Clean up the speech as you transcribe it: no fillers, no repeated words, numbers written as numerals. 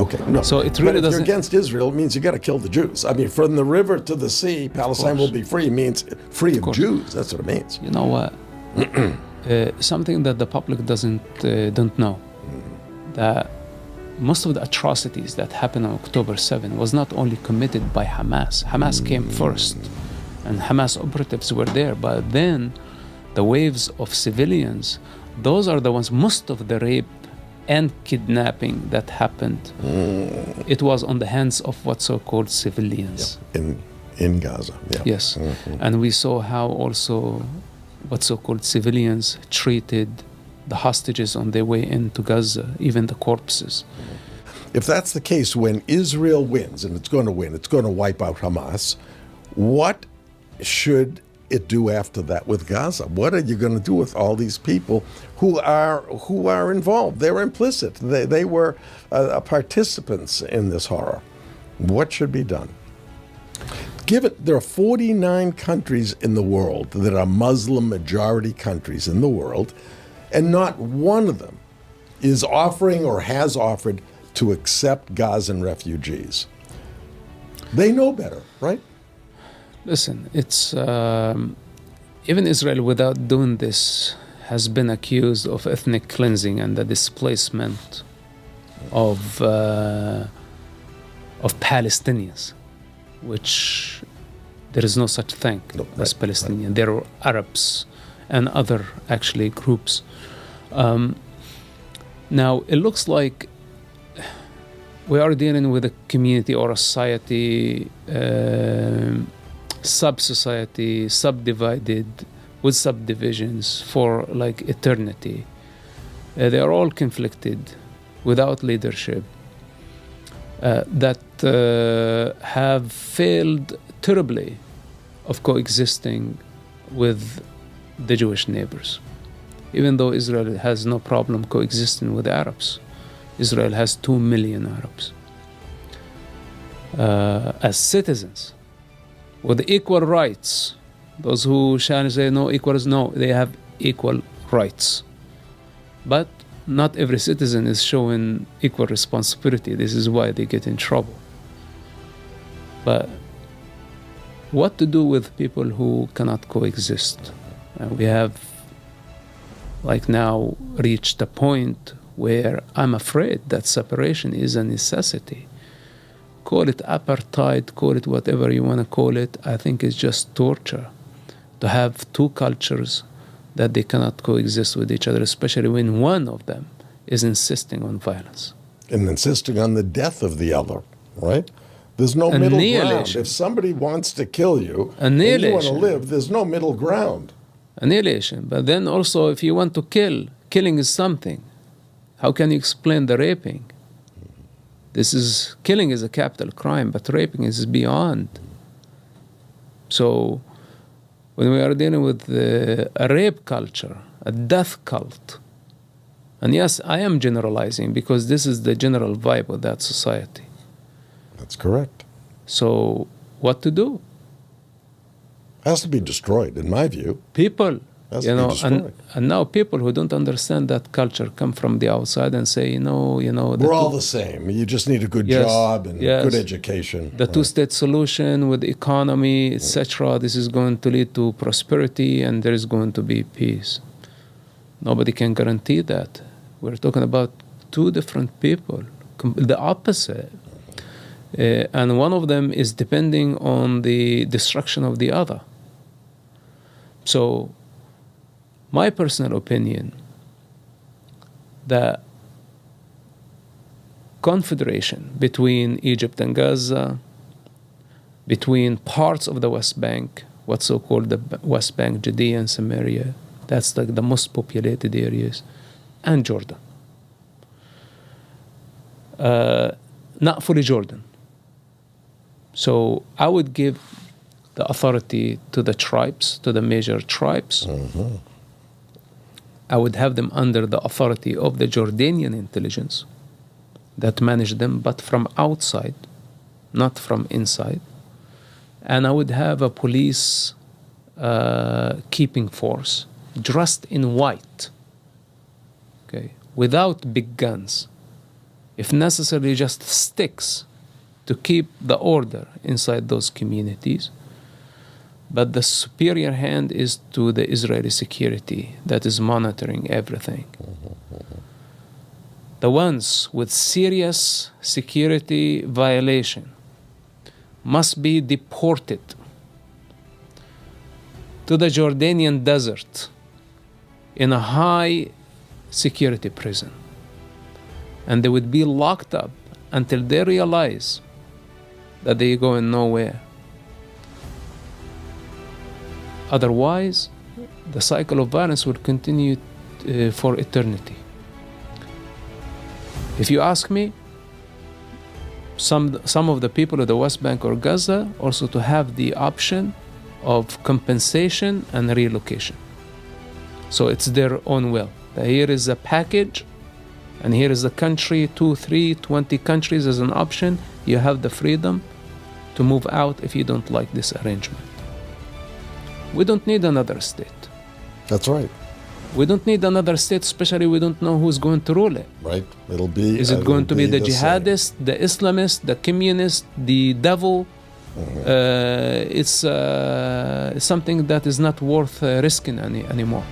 Okay, no. So it really but if doesn't. you're against Israel, it means you got to kill the Jews. I mean, from the river to the sea, Palestine will be free. Means free of Jews. That's what it means. You know what? Something that the public don't know, that most of the atrocities that happened on October 7 was not only committed by Hamas. Hamas came first, and Hamas operatives were there. But then the waves of civilians, those are the ones, most of the rape and kidnapping that happened, it was on the hands of what so-called civilians. In Gaza, yeah. Yes. And we saw how also what so-called civilians treated the hostages on their way into Gaza, even the corpses. If that's the case, when Israel wins, and it's going to win, it's going to wipe out Hamas, what should it do after that with Gaza? What are you going to do with all these people who are involved? They're implicit. They were participants in this horror. What should be done? Given there are 49 countries in the world that are Muslim majority countries in the world, and not one of them is offering or has offered to accept Gazan refugees. They know better, right? Listen, it's even Israel, without doing this, has been accused of ethnic cleansing and the displacement of Palestinians, which there is no such thing as Palestinian. There are Arabs and other actually groups. Now it looks like we are dealing with a community or a society, sub-society, subdivided with subdivisions for like eternity. They are all conflicted without leadership that have failed terribly of coexisting with the Jewish neighbors. Even though Israel has no problem coexisting with the Arabs. Israel has 2 million Arabs as citizens with equal rights. Those who shall say no equals no, they have equal rights. But not every citizen is showing equal responsibility. This is why they get in trouble. But what to do with people who cannot coexist? We have like now reached a point where I'm afraid that separation is a necessity. Call it apartheid, call it whatever you want to call it. I think it's just torture to have two cultures that they cannot coexist with each other, especially when one of them is insisting on violence. And insisting on the death of the other, right? There's no middle ground. If somebody wants to kill you and you want to live, there's no middle ground. Annihilation. But then also, if you want to kill, killing is something. How can you explain the raping? Killing is a capital crime, but raping is beyond. So when we are dealing with a rape culture, a death cult, and yes, I am generalizing because this is the general vibe of that society. That's correct. So what to do? Has to be destroyed, in my view. People, and now people who don't understand that culture come from the outside and say, we're all the same. You just need a good job and good education. The two-state solution with economy, etc. This is going to lead to prosperity, and there is going to be peace. Nobody can guarantee that. We're talking about two different people, the opposite. And one of them is depending on the destruction of the other. So, my personal opinion, the confederation between Egypt and Gaza, between parts of the West Bank, what's so-called the West Bank, Judea and Samaria, that's like the most populated areas, and Jordan. Not fully Jordan. So I would give the authority to the tribes, to the major tribes. Mm-hmm. I would have them under the authority of the Jordanian intelligence that manage them, but from outside, not from inside. And I would have a police keeping force dressed in white, okay, without big guns, if necessary, just sticks to keep the order inside those communities. But the superior hand is to the Israeli security that is monitoring everything. The ones with serious security violation must be deported to the Jordanian desert in a high security prison. And they would be locked up until they realize that they are going nowhere. Otherwise, the cycle of violence will continue for eternity. If you ask me, some of the people of the West Bank or Gaza also to have the option of compensation and relocation. So it's their own will. Here is a package, and here is the country, 2, 3, 20 countries as an option. You have the freedom to move out if you don't like this arrangement. We don't need another state. That's right. We don't need another state, especially we don't know who's going to rule it. Right. It'll be. Is it going to be the same. jihadist, the Islamist, the communist, the devil? It's something that is not worth risking anymore.